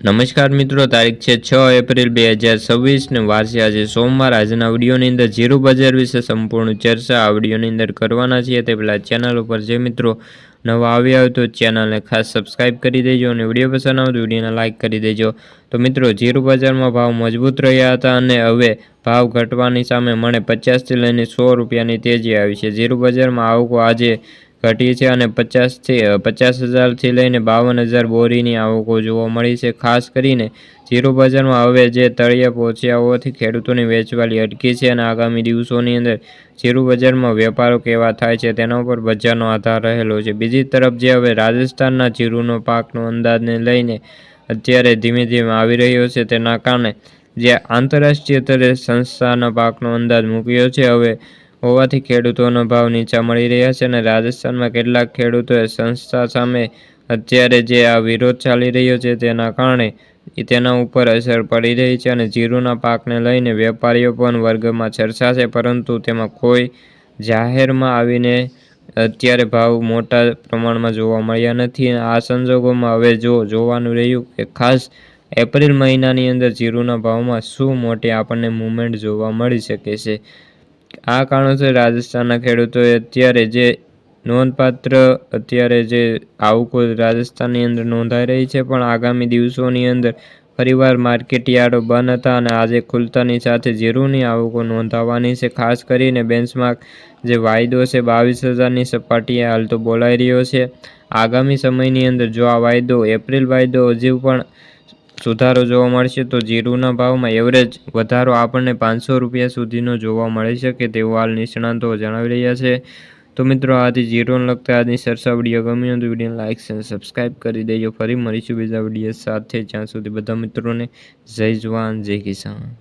નમસ્કાર મિત્રો, તારીખ છે 6 એપ્રિલ 2026 ને વાર છે આજે સોમવાર। આજના વિડીયોની અંદર જીરું બજાર વિશે સંપૂર્ણ ચર્ચા આ વિડીયોની અંદર કરવાના છીએ। તે પહેલાં ચેનલ ઉપર જે મિત્રો નવા આવ્યા હોય તો ચેનલને ખાસ સબસ્ક્રાઈબ કરી દેજો અને વિડીયો પસંદ આવે તો વિડીયોને લાઇક કરી દેજો। તો મિત્રો, જીરું બજારમાં ભાવ મજબૂત રહ્યા હતા અને હવે ભાવ ઘટવાની સામે મણે 50થી લઈને 100 રૂપિયાની તેજી આવી છે। જીરું બજારમાં આવકો આજે ઘટી છે અને 50,000થી લઈને 52,000 બોરીની આવકો જોવા મળી છે। ખાસ કરીને જીરું બજારમાં હવે જે તળિયે પહોંચ્યા હોવાથી ખેડૂતોની વેચવાલી અટકી છે અને આગામી દિવસોની અંદર જીરું બજારમાં વેપારો કેવા થાય છે તેના ઉપર બજારનો આધાર રહેલો છે। બીજી તરફ જે હવે રાજસ્થાનના જીરુનો પાકનો અંદાજને લઈને અત્યારે ધીમે ધીમે આવી રહ્યો છે, તેના કારણે જે આંતરરાષ્ટ્રીય સ્તરે સંસ્થાના પાકનો અંદાજ મૂક્યો છે હવે હોવાથી ખેડૂતોનો ભાવ નીચા મળી રહ્યા છે અને રાજસ્થાનમાં કેટલાક ખેડૂતોએ સંસ્થા સામે અત્યારે જે આ વિરોધ ચાલી રહ્યો છે તેના કારણે તેના ઉપર અસર પડી રહી છે અને જીરુના પાકને લઈને વેપારીઓ પણ વર્ગમાં ચર્ચા છે, પરંતુ તેમાં કોઈ જાહેરમાં આવીને અત્યારે ભાવ મોટા પ્રમાણમાં જોવા મળ્યા નથી। આ સંજોગોમાં હવે જોવાનું રહ્યું કે ખાસ એપ્રિલ મહિનાની અંદર જીરુના ભાવમાં શું મોટી આપણને મૂવમેન્ટ જોવા મળી શકે છે। આ કારણોસર રાજસ્થાનના ખેડૂતોએ અત્યારે જે નોંધપાત્ર જે આવકો રાજસ્થાનની અંદર નોંધાઈ રહી છે, પણ આગામી દિવસોની અંદર ફરીવાર માર્કેટ યાર્ડો બંધ હતા અને આજે ખુલતાની સાથે જીરુની આવકો નોંધાવાની છે। ખાસ કરીને બેન્ચમાર્ક જે વાયદો છે 22,000ની સપાટીએ હાલ તો બોલાઈ રહ્યો છે। આગામી સમયની અંદર જો આ વાયદો એપ્રિલ વાયદો હજુ પણ સુધારો જોવા મળશે તો જીરુના ભાવમાં એવરેજ વધારો આપણને 500 રૂપિયા સુધીનો જોવા મળી શકે તેવું હાલ નિષ્ણાતો જણાવી રહ્યા છે। તો મિત્રો, આથી જીરુને લગતા આજની ચર્ચા વિડીયો ગમ્યો હોય તો વિડીયોને લાઇક અને સબસ્ક્રાઈબ કરી દેજો। ફરી મળીશું બીજા વિડીયો સાથે, જ્યાં સુધી બધા મિત્રોને જય જવાન જય કિસાન।